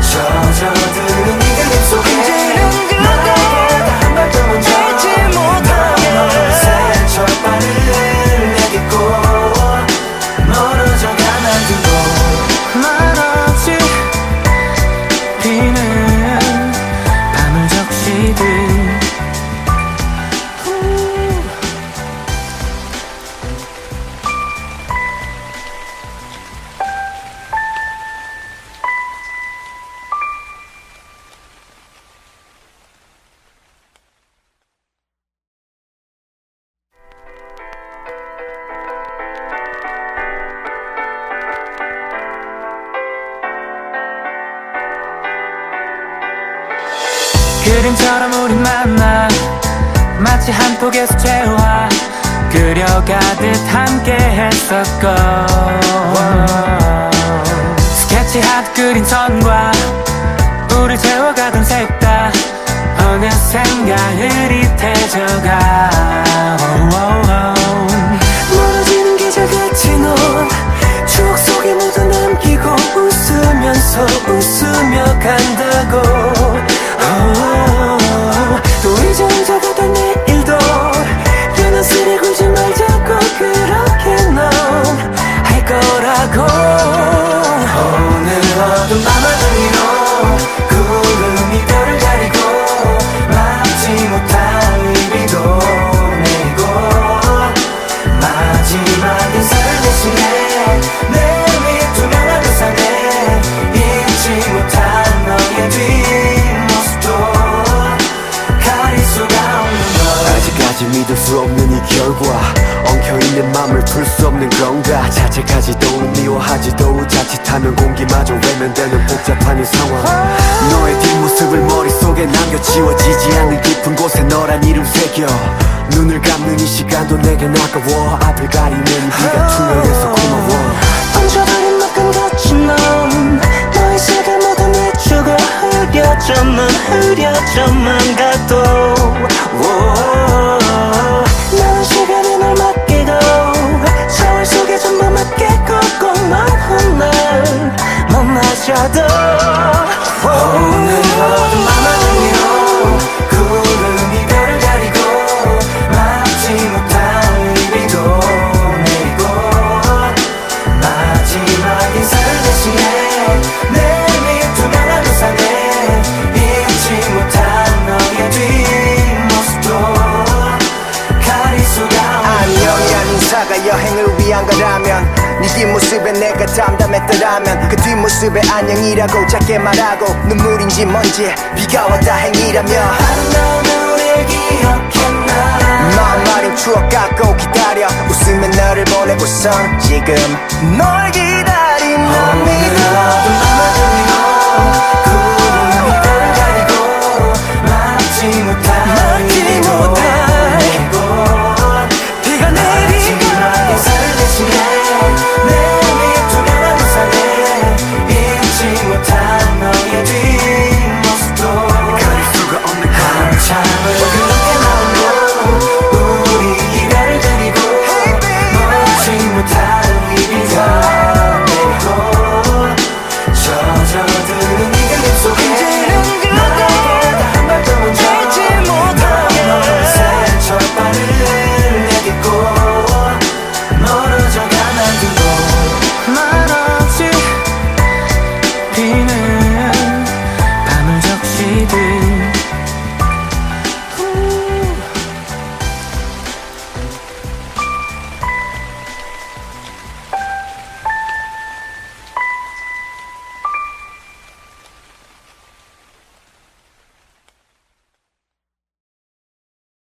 젖어드는 네 그림 속에 나에게 단 발 더 먼저 너의 새철발을 내딛고 멀어져 가만 두고 말없이 비는 밤을 적시듯 그림처럼 우린 만나 마치 한 폭의 수채화 그려가듯 함께 했었고 스케치하듯 그린 선과 우릴 채워가던 색다 어느샌가 흐릿해져가 멀어지는 계절같이 넌 추억 속에 모두 남기고 웃으면서 웃으며 간다고 또 이제 혼자가 된 내일도 연한스레 굴지 말자고 그렇게 넌 할 거라고 오늘 어둠 밤하늘 위로 구름이 별을 가리고 막지 못할 이 비도 내리고 마지막 인사를 대신해 내 밑 투명한 우산에 잊지 못한 너의 뒷모습도 가릴 수가 없는 걸 아직까지 믿을 수 없는 이 결과 엉켜있는 맘을 풀 수 없는 건가 자책하지도 미워하지도 자칫하면 공기마저 외면되는 복잡한 이 상황 너의 뒷모습을 머릿속에 남겨 지워지지 않는 깊은 곳에 너란 이름 새겨 눈을 감는 이 시간도 내겐 아까워 앞을 가리는 네가 투명해서 고마워 얹어버린 막간 거친 넌 너의 색을 모두 내주고 흐려져만 가도 나는 시간에 널 맡기고 서울 속에 전부맞게 꼭꼭 넌날 못마셔도 오늘 어둠 밤하늘 위로 구름이 별을 가리고 막지 못할 이 비도 내리고 마지막 인사를 대신해 내 밑 투명한 우산에 잊지 못한 너의 뒷모습도 가릴 수가 안녕이란 인사가 여행을 위한 거라면 네 뒷모습에 내가 담담했더라면 그 뒷모습에 안녕이라고 작게 말하고 눈물인지 뭔지 비가 와 다행이라며 아름다운 우리를 기억했나 마음 마린 추억 갖고 기다려 웃으며 너를 보내고선 지금 널 기다려